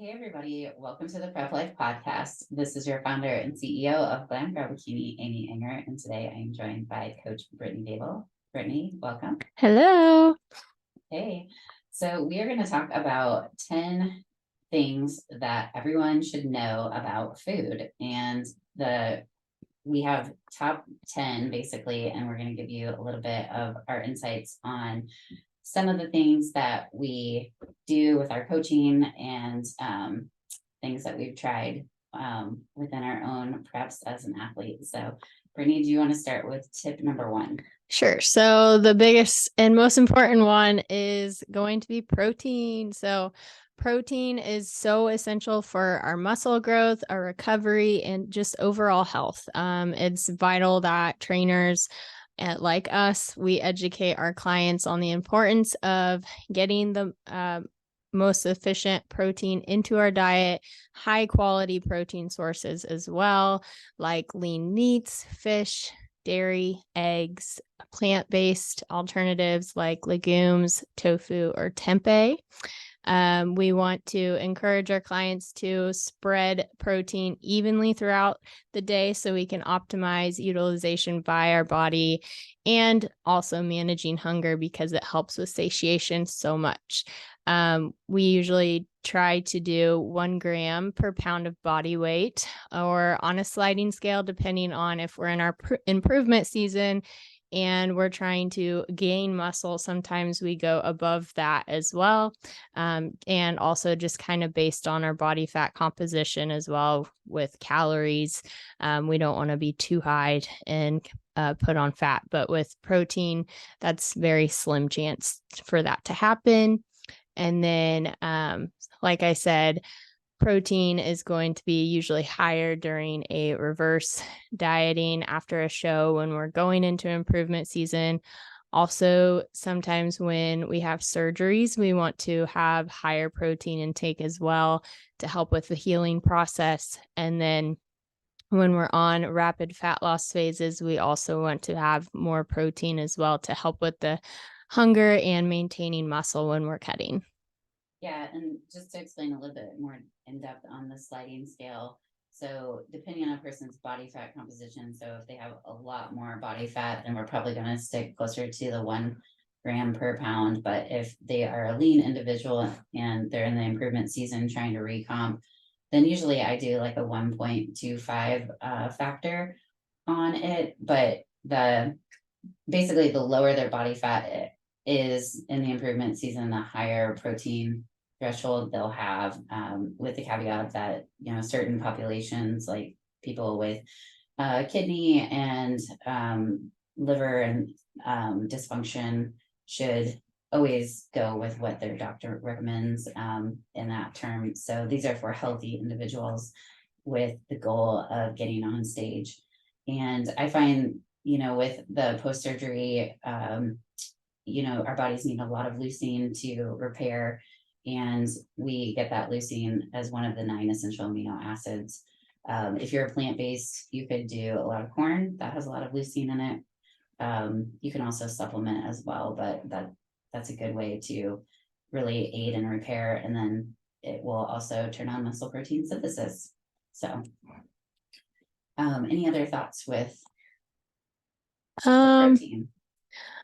Hey everybody, welcome to the Prep Life Podcast. This is your founder and CEO of Glam Girl Bikini, Amy Enger, and today I am joined by Coach Brittany Dable. Brittany, welcome. Hello. Hey, so we are going to talk about 10 things that everyone should know about food, and we have top 10 basically, and we're going to give you a little bit of our insights on some of the things that we do with our coaching and things that we've tried within our own preps as an athlete. So, Brittany, do you want to start with tip number one? Sure. So the biggest and most important one is going to be protein. So protein is so essential for our muscle growth, our recovery, and just overall health. It's vital that trainers like us, we educate our clients on the importance of getting the most efficient protein into our diet, high quality protein sources as well, like lean meats, fish, dairy, eggs, plant-based alternatives like legumes, tofu, or tempeh. We want to encourage our clients to spread protein evenly throughout the day so we can optimize utilization by our body and also managing hunger because it helps with satiation so much. We usually try to do 1 gram per pound of body weight or on a sliding scale, depending on if we're in our improvement season and we're trying to gain muscle. Sometimes we go above that as well. And also just kind of based on our body fat composition as well with calories. We don't want to be too high and put on fat, but with protein, that's very slim chance for that to happen. And then, like I said, protein is going to be usually higher during a reverse dieting after a show when we're going into improvement season. Also, sometimes when we have surgeries, we want to have higher protein intake as well to help with the healing process. And then when we're on rapid fat loss phases, we also want to have more protein as well to help with the hunger and maintaining muscle when we're cutting. Yeah, and just to explain a little bit more in depth on the sliding scale. So, depending on a person's body fat composition, so if they have a lot more body fat, then we're probably going to stick closer to the 1 gram per pound. But if they are a lean individual and they're in the improvement season trying to recomp, then usually I do like a 1.25 factor on it. But basically, the lower their body fat is in the improvement season, the higher protein threshold they'll have, with the caveat that, certain populations like people with kidney and liver and dysfunction should always go with what their doctor recommends in that term. So these are for healthy individuals with the goal of getting on stage. And I find, with the post-surgery, our bodies need a lot of leucine to repair, and we get that leucine as one of the 9 essential amino acids. If you're a plant-based, you could do a lot of corn that has a lot of leucine in it. You can also supplement as well, but that's a good way to really aid in repair, and then it will also turn on muscle protein synthesis. So, any other thoughts with protein?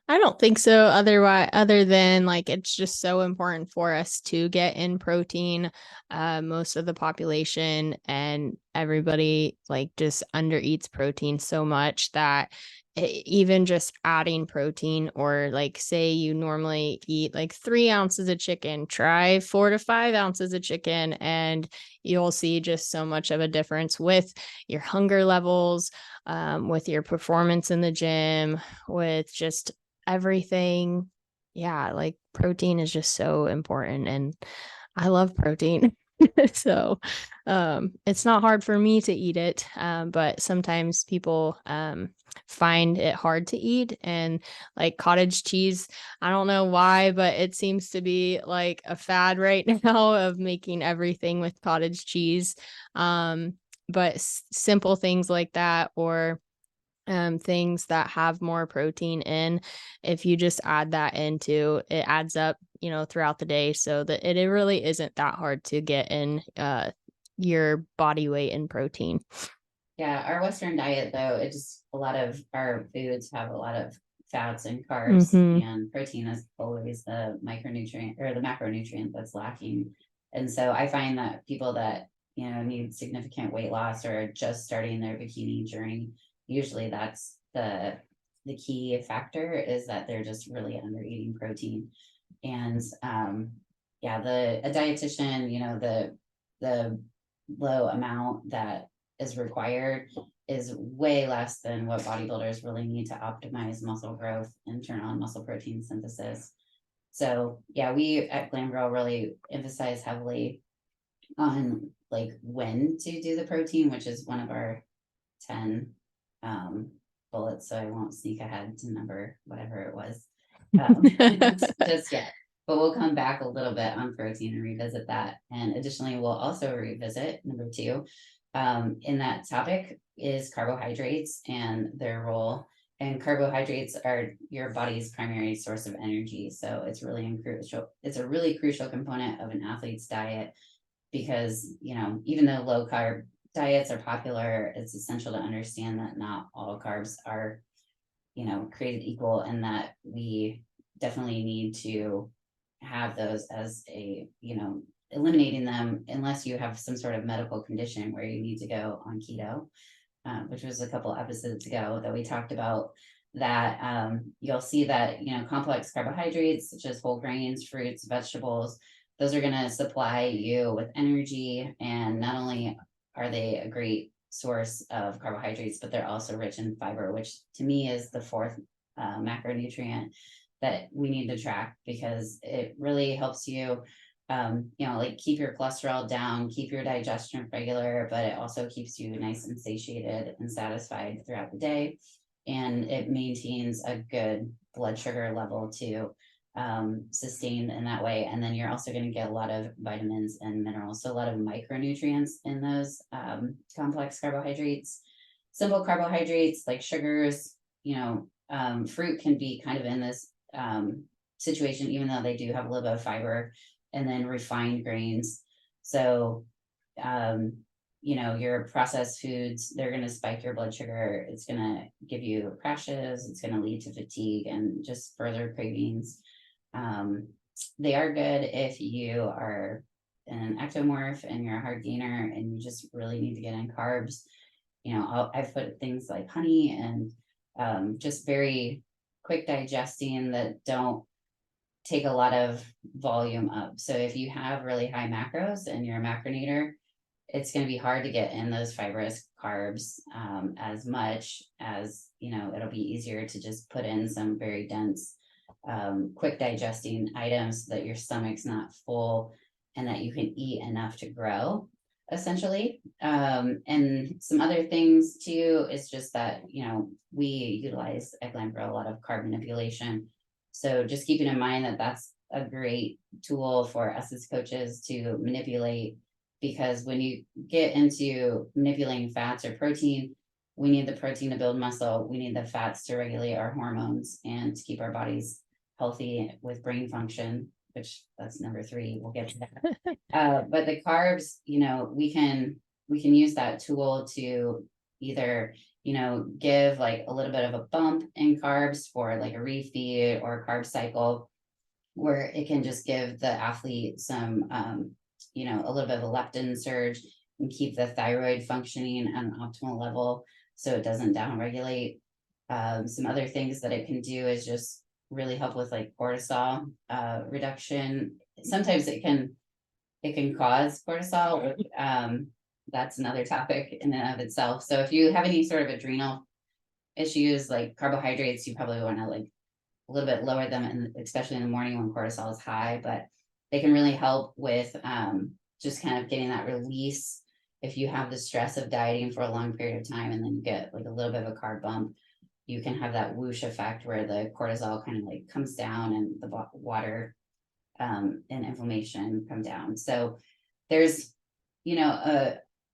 I don't think so. Other than like, it's just so important for us to get in protein. Most of the population and everybody like just under eats protein so much that even just adding protein, or like say you normally eat like 3 ounces of chicken, try 4 to 5 ounces of chicken, and you'll see just so much of a difference with your hunger levels, with your performance in the gym, with just everything. Yeah, like protein is just so important, and I love protein. So it's not hard for me to eat it, but sometimes people find it hard to eat. And like cottage cheese, I don't know why, but it seems to be like a fad right now of making everything with cottage cheese. But simple things like that, or things that have more protein in, if you just add that into, it adds up throughout the day, so that it really isn't that hard to get in your body weight in protein. Yeah, our Western diet, though, a lot of our foods have a lot of fats and carbs, and protein is always the micronutrient or the macronutrient that's lacking. And so I find that people that, need significant weight loss or are just starting their bikini journey, usually that's the key factor, is that they're just really under eating protein. And yeah, a dietitian, the low amount that is required is way less than what bodybuilders really need to optimize muscle growth and turn on muscle protein synthesis. So yeah, we at Glam Girl really emphasize heavily on like when to do the protein, which is one of our 10 bullets. So I won't sneak ahead to number whatever it was just yet. But we'll come back a little bit on protein and revisit that. And additionally, we'll also revisit number 2 in that topic is carbohydrates and their role. And carbohydrates are your body's primary source of energy. So it's really crucial. It's a really crucial component of an athlete's diet because, even though low carb diets are popular, it's essential to understand that not all carbs are, created equal, and that we definitely need to have those as eliminating them unless you have some sort of medical condition where you need to go on keto, which was a couple episodes ago that we talked about that. You'll see that, complex carbohydrates such as whole grains, fruits, vegetables, those are going to supply you with energy. And not only are they a great source of carbohydrates, but they're also rich in fiber, which to me is the 4th macronutrient that we need to track, because it really helps you, like keep your cholesterol down, keep your digestion regular, but it also keeps you nice and satiated and satisfied throughout the day. And it maintains a good blood sugar level to sustain in that way. And then you're also going to get a lot of vitamins and minerals. So a lot of micronutrients in those complex carbohydrates. Simple carbohydrates like sugars, fruit can be kind of in this situation, even though they do have a little bit of fiber. And then refined grains. So, your processed foods, they're going to spike your blood sugar. It's going to give you crashes. It's going to lead to fatigue and just further cravings. They are good if you are an ectomorph and you're a hard gainer and you just really need to get in carbs. I've put things like honey and just very quick digesting that don't take a lot of volume up. So if you have really high macros and you're a macronator, it's going to be hard to get in those fibrous carbs as much as, it'll be easier to just put in some very dense, quick digesting items so that your stomach's not full and that you can eat enough to grow, essentially. And some other things too, is just that, we utilize at Glam Girl a lot of carb manipulation. So just keeping in mind that that's a great tool for us as coaches to manipulate, because when you get into manipulating fats or protein, we need the protein to build muscle. We need the fats to regulate our hormones and to keep our bodies healthy with brain function, which that's number 3. We'll get to that. But the carbs, we can use that tool to either give like a little bit of a bump in carbs for like a refeed or a carb cycle, where it can just give the athlete some, a little bit of a leptin surge and keep the thyroid functioning at an optimal level so it doesn't downregulate. Some other things that it can do is just really help with like cortisol reduction. Sometimes it can cause cortisol. That's another topic in and of itself. So if you have any sort of adrenal issues like carbohydrates, you probably want to like a little bit lower them, and especially in the morning when cortisol is high. But they can really help with just kind of getting that release if you have the stress of dieting for a long period of time and then you get like a little bit of a carb bump. You can have that whoosh effect where the cortisol kind of like comes down and the water and inflammation come down. So there's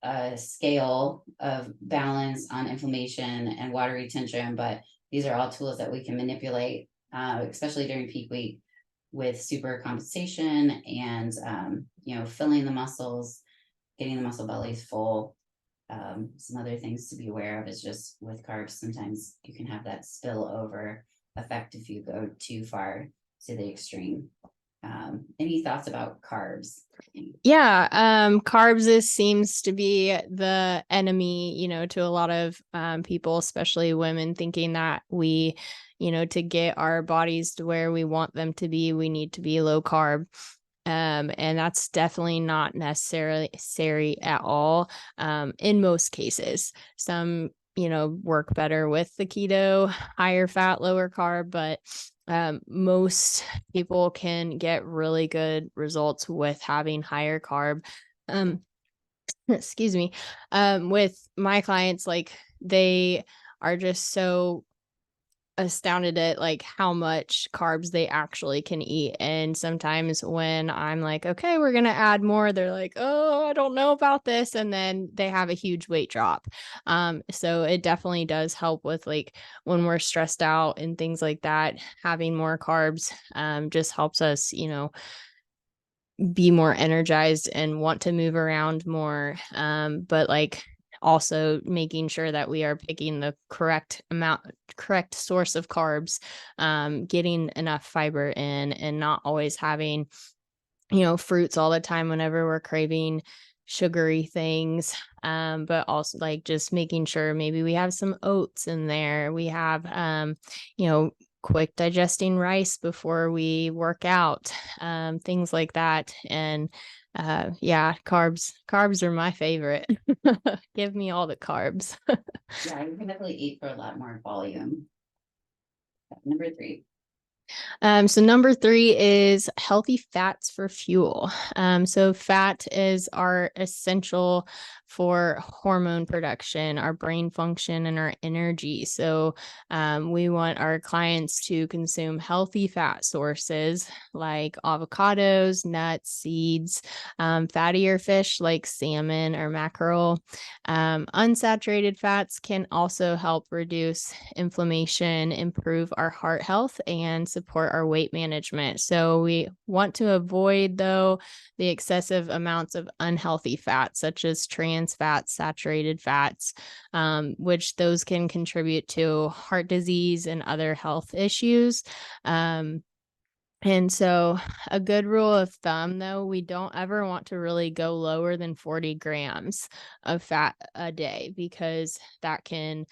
a scale of balance on inflammation and water retention, but these are all tools that we can manipulate, especially during peak week, with super compensation and, filling the muscles, getting the muscle bellies full. Some other things to be aware of is just with carbs, sometimes you can have that spillover effect if you go too far to the extreme. Any thoughts about carbs? Yeah, seems to be the enemy, to a lot of people, especially women, thinking that we, to get our bodies to where we want them to be, we need to be low carb. And that's definitely not necessary at all. In most cases, some, work better with the keto, higher fat, lower carb, but most people can get really good results with having higher carb. Um, excuse me. With my clients, like they are just so astounded at like how much carbs they actually can eat. And sometimes when I'm like, okay, we're going to add more, they're like, oh, I don't know about this. And then they have a huge weight drop. So it definitely does help with like when we're stressed out and things like that, having more carbs just helps us, be more energized and want to move around more. But like also making sure that we are picking the correct source of carbs, getting enough fiber in, and not always having, fruits all the time whenever we're craving sugary things. But also like just making sure maybe we have some oats in there. We have, quick digesting rice before we work out, things like that. And yeah, carbs are my favorite. Give me all the carbs. Yeah, you can definitely eat for a lot more volume. Number 3. So number 3 is healthy fats for fuel. So fat is our essential for hormone production, our brain function, and our energy. So we want our clients to consume healthy fat sources like avocados, nuts, seeds, fattier fish like salmon or mackerel. Unsaturated fats can also help reduce inflammation, improve our heart health, and support our weight management. So we want to avoid, though, the excessive amounts of unhealthy fats, such as trans fats, saturated fats, which those can contribute to heart disease and other health issues. And so a good rule of thumb, though, we don't ever want to really go lower than 40 grams of fat a day, because that can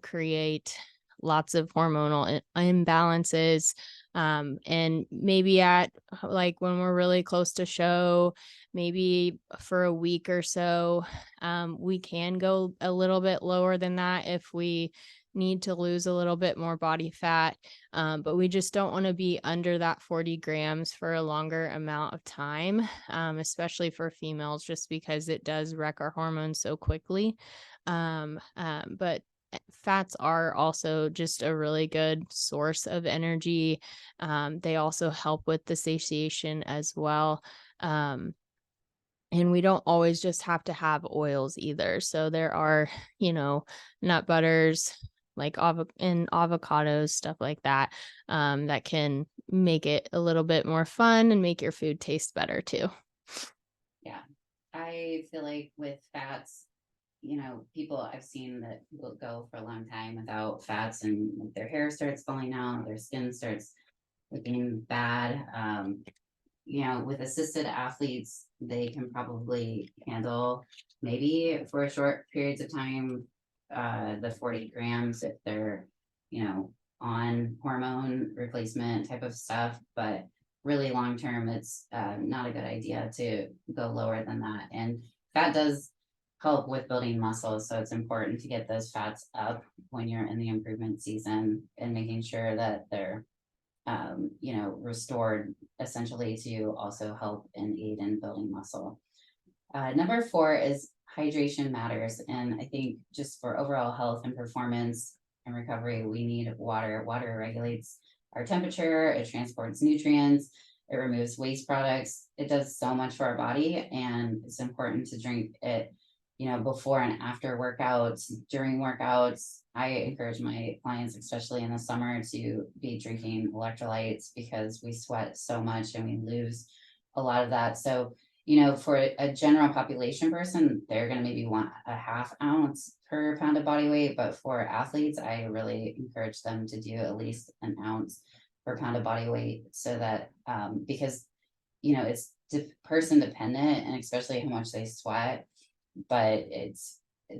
create lots of hormonal imbalances. And maybe at like when we're really close to show, maybe for a week or so, we can go a little bit lower than that if we need to lose a little bit more body fat. But we just don't want to be under that 40 grams for a longer amount of time, especially for females, just because it does wreck our hormones so quickly. But fats are also just a really good source of energy. They also help with the satiation as well. And we don't always just have to have oils either. So there are, nut butters like avocados, stuff like that, that can make it a little bit more fun and make your food taste better too. Yeah, I feel like with fats, people I've seen that will go for a long time without fats, and their hair starts falling out, their skin starts looking bad. With assisted athletes, they can probably handle maybe for a short periods of time, the 40 grams if they're, on hormone replacement type of stuff, but really long term, it's not a good idea to go lower than that. And fat does help with building muscle, so it's important to get those fats up when you're in the improvement season and making sure that they're restored essentially to also help and aid in building muscle. Number 4 is hydration matters. And I think just for overall health and performance and recovery, we need water. Water regulates our temperature, it transports nutrients, it removes waste products. It does so much for our body, and it's important to drink it you know, before and after workouts, during workouts. I encourage my clients, especially in the summer, to be drinking electrolytes because we sweat so much and we lose a lot of that. So, you know, for a general population person, they're gonna maybe want a half ounce per pound of body weight, but for athletes, I really encourage them to do at least an ounce per pound of body weight so that, because, you know, it's person dependent and especially how much they sweat, but it's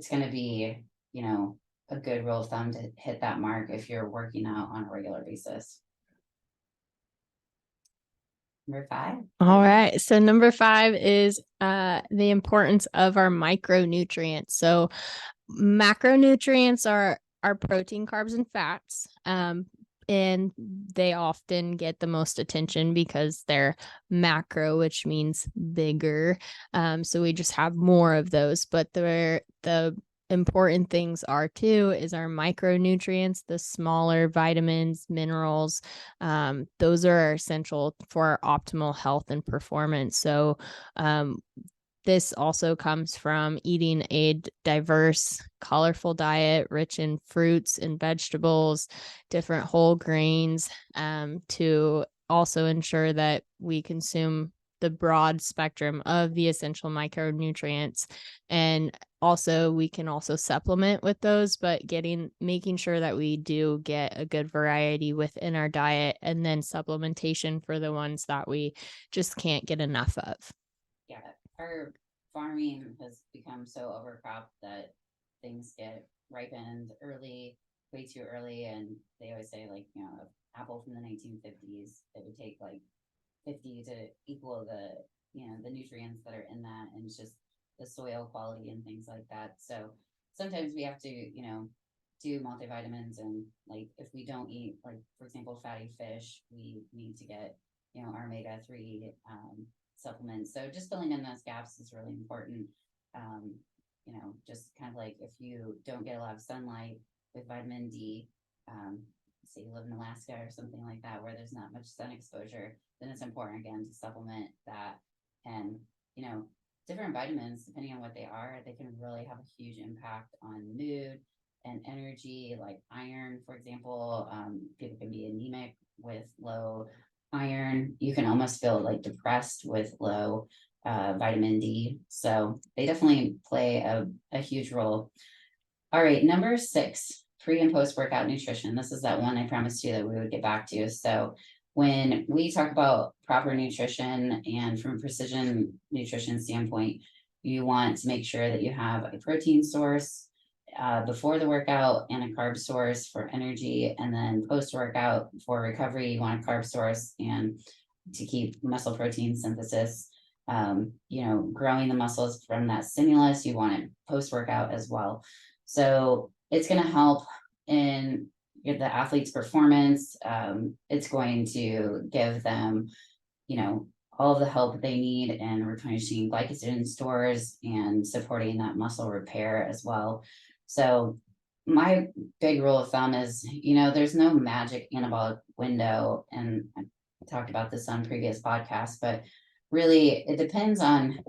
gonna be, you know, a good rule of thumb to hit that mark if you're working out on a regular basis. Number 5. All right. So number 5 is the importance of our micronutrients. So macronutrients are our protein, carbs, and fats. And they often get the most attention because they're macro, which means bigger. So we just have more of those, but the important things are too is our micronutrients, the smaller vitamins, minerals. Those are essential for our optimal health and performance. So this also comes from eating a diverse, colorful diet rich in fruits and vegetables, different whole grains, to also ensure that we consume the broad spectrum of the essential micronutrients. And also we can also supplement with those, but making sure that we do get a good variety within our diet, and then supplementation for the ones that we just can't get enough of. Yeah, our farming has become so overcropped that things get ripened early, way too early, and they always say, like, you know, an apple from the 1950s, it would take like 50 to equal the, you know, the nutrients that are in that, and it's just the soil quality and things like that. So sometimes we have to, you know, do multivitamins, and like if we don't eat, like for example, fatty fish, we need to get, you know, our omega-3 supplements. So just filling in those gaps is really important. You know, just kind of like if you don't get a lot of sunlight with vitamin D, say you live in Alaska or something like that, where there's not much sun exposure, then it's important again to supplement that. And, you know, different vitamins, depending on what they are, they can really have a huge impact on mood and energy. Like iron, for example, people can be anemic with low iron. You can almost feel like depressed with low vitamin D. So they definitely play a huge role. All right, number 6, pre and post workout nutrition. This is that one I promised you that we would get back to. So when we talk about proper nutrition and from a precision nutrition standpoint, you want to make sure that you have a protein source before the workout and a carb source for energy, and then post workout for recovery, you want a carb source and to keep muscle protein synthesis. You know, growing the muscles from that stimulus, you want it post workout as well. So it's going to help in the athlete's performance. It's going to give them, you know, all of the help they need in replenishing glycogen stores and supporting that muscle repair as well. So my big rule of thumb is, you know, there's no magic anabolic window. And I talked about this on previous podcasts, but really it depends on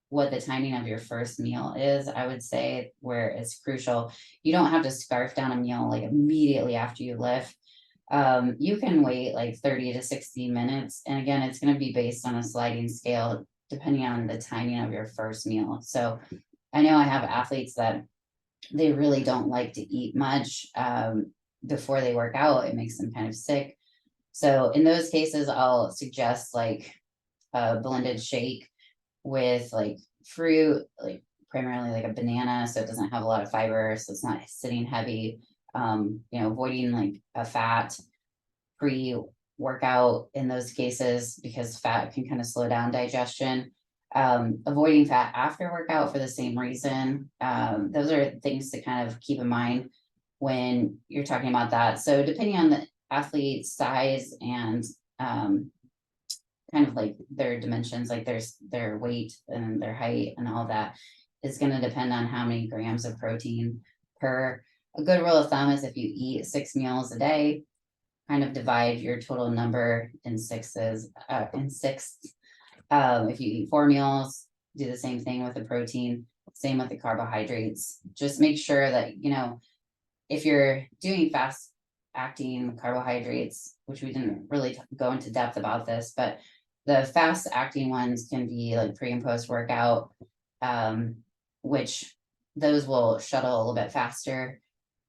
what the timing of your first meal is. I would say where it's crucial. You don't have to scarf down a meal like immediately after you lift. You can wait like 30 to 60 minutes. And again, it's going to be based on a sliding scale depending on the timing of your first meal. So I know I have athletes that they really don't like to eat much before they work out. It makes them kind of sick. So in those cases, I'll suggest like a blended shake with like fruit, like primarily like a banana, so it doesn't have a lot of fiber, so it's not sitting heavy. You know, avoiding like a fat pre-workout in those cases because fat can kind of slow down digestion. Avoiding fat after workout for the same reason. Those are things to kind of keep in mind when you're talking about that. So depending on the athlete's size and kind of like their dimensions, like their weight and their height and all that is going to depend on how many grams of protein per. A good rule of thumb is if you eat 6 meals a day, kind of divide your total number in sixths. If you eat 4 meals, do the same thing with the protein, same with the carbohydrates. Just make sure that, if you're doing fast acting carbohydrates, which we didn't really go into depth about this, but the fast acting ones can be like pre and post workout, which those will shuttle a little bit faster.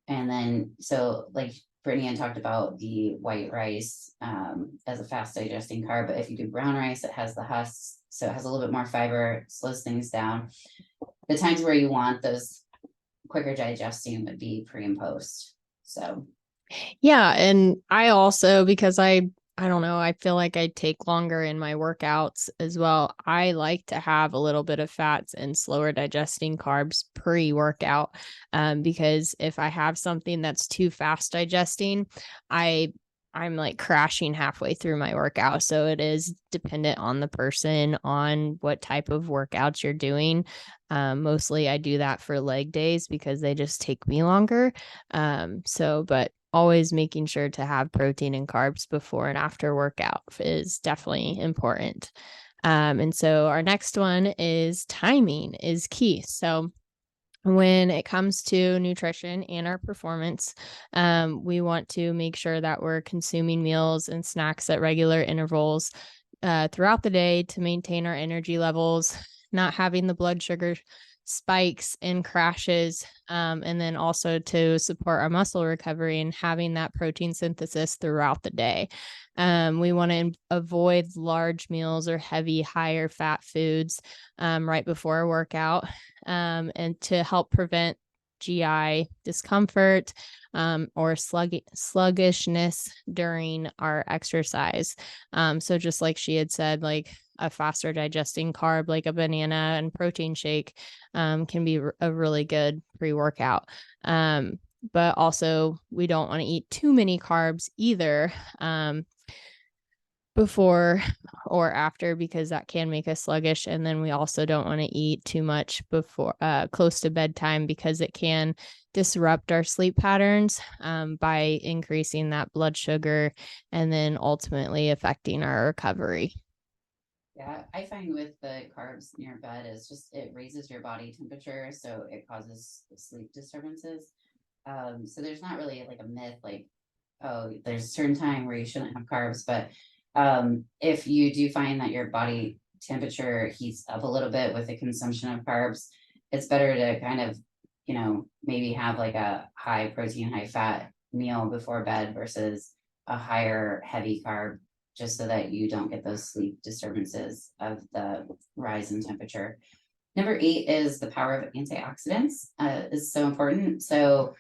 And then, so like Brittany had talked about the white rice as a fast digesting carb, but if you do brown rice, it has the husks, so it has a little bit more fiber, slows things down. The times where you want those quicker digesting would be pre and post. So Yeah, and I also, because I don't know, I feel like I take longer in my workouts as well. I like to have a little bit of fats and slower digesting carbs pre-workout, because if I have something that's too fast digesting, I'm like crashing halfway through my workout. So it is dependent on the person, on what type of workouts you're doing. Mostly I do that for leg days because they just take me longer. But always making sure to have protein and carbs before and after workout is definitely important. And so our next one is timing is key. So when it comes to nutrition and our performance, we want to make sure that we're consuming meals and snacks at regular intervals throughout the day to maintain our energy levels, not having the blood sugar spikes and crashes, and then also to support our muscle recovery and having that protein synthesis throughout the day. We want to avoid large meals or heavy, higher fat foods right before a workout, and to help prevent GI discomfort or sluggishness during our exercise. So just like she had said, like a faster digesting carb like a banana and protein shake can be a really good pre-workout. But also we don't want to eat too many carbs either before or after, because that can make us sluggish. And then we also don't want to eat too much before close to bedtime, because it can disrupt our sleep patterns by increasing that blood sugar and then ultimately affecting our recovery. yeah, I find with the carbs near bed is just it raises your body temperature, so it causes sleep disturbances. So there's not really like a myth like, oh, there's a certain time where you shouldn't have carbs, but if you do find that your body temperature heats up a little bit with the consumption of carbs, it's better to kind of, maybe have like a high protein, high fat meal before bed versus a higher heavy carb, just so that you don't get those sleep disturbances of the rise in temperature. Number 8 is the power of antioxidants is so important. So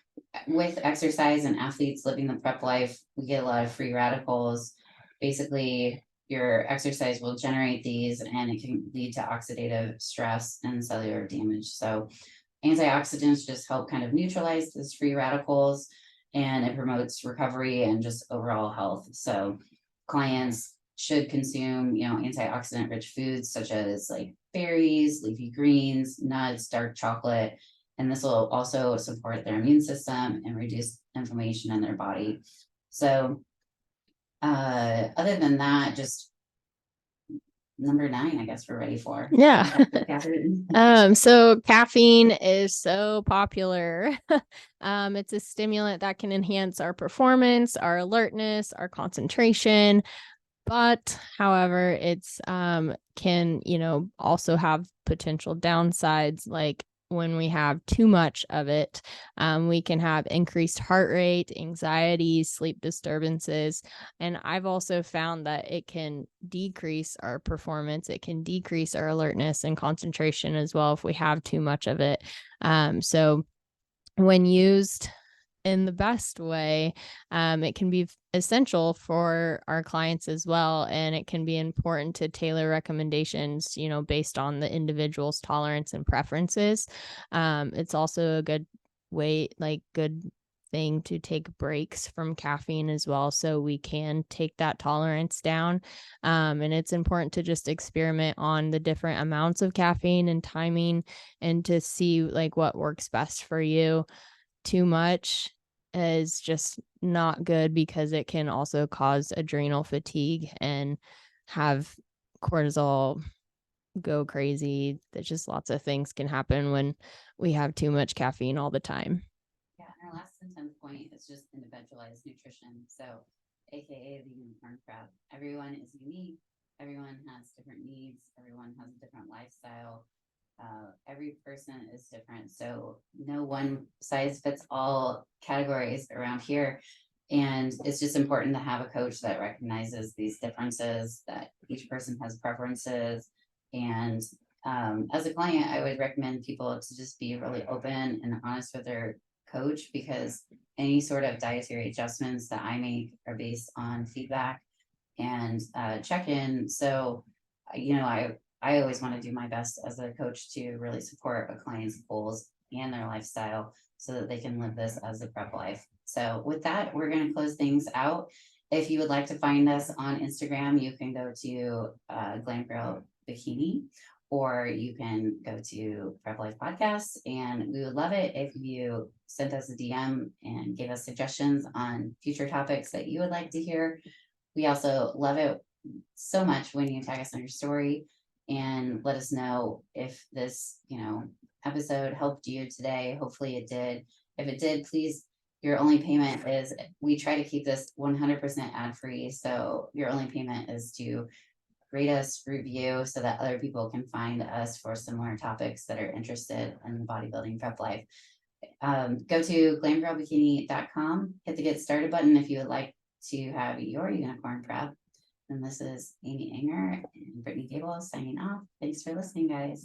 with exercise and athletes living the prep life, we get a lot of free radicals. Basically, your exercise will generate these and it can lead to oxidative stress and cellular damage. So antioxidants just help kind of neutralize those free radicals, and it promotes recovery and just overall health. So clients should consume, antioxidant rich foods such as like berries, leafy greens, nuts, dark chocolate, and this will also support their immune system and reduce inflammation in their body. So other than that, just number 9, I guess we're ready for. Yeah. Catherine. So caffeine is so popular. It's a stimulant that can enhance our performance, our alertness, our concentration. But however, it's can, also have potential downsides, like when we have too much of it, we can have increased heart rate, anxiety, sleep disturbances. And I've also found that it can decrease our performance. It can decrease our alertness and concentration as well if we have too much of it. So when used in the best way, it can be essential for our clients as well. And it can be important to tailor recommendations, based on the individual's tolerance and preferences. It's also a good thing to take breaks from caffeine as well, so we can take that tolerance down. And it's important to just experiment on the different amounts of caffeine and timing, and to see like what works best for you. Too much is just not good, because it can also cause adrenal fatigue and have cortisol go crazy. There's just lots of things can happen when we have too much caffeine all the time. Yeah, and our last and 10th point is just individualized nutrition. So, AKA the unicorn crab. Everyone is unique. Everyone has different needs. Everyone has a different lifestyle. Every person is different. So, no one size fits all categories around here. And it's just important to have a coach that recognizes these differences, that each person has preferences. And as a client, I would recommend people to just be really open and honest with their coach, because any sort of dietary adjustments that I make are based on feedback and check-in. So, I always want to do my best as a coach to really support a client's goals and their lifestyle so that they can live this as a prep life. So with that, we're going to close things out. If you would like to find us on Instagram, you can go to Glam Girl Bikini, or you can go to Prep Life Podcast. And we would love it if you sent us a DM and gave us suggestions on future topics that you would like to hear. We also love it so much when you tag us on your story and let us know if this, episode helped you today. Hopefully it did. If it did, please, your only payment is, we try to keep this 100% ad free. So your only payment is to rate us, review, so that other people can find us for similar topics that are interested in the bodybuilding prep life. Go to glamgirlbikini.com, hit the get started button if you would like to have your unicorn prep. And this is Amy Anger and Brittany Gable signing off. Thanks for listening, guys.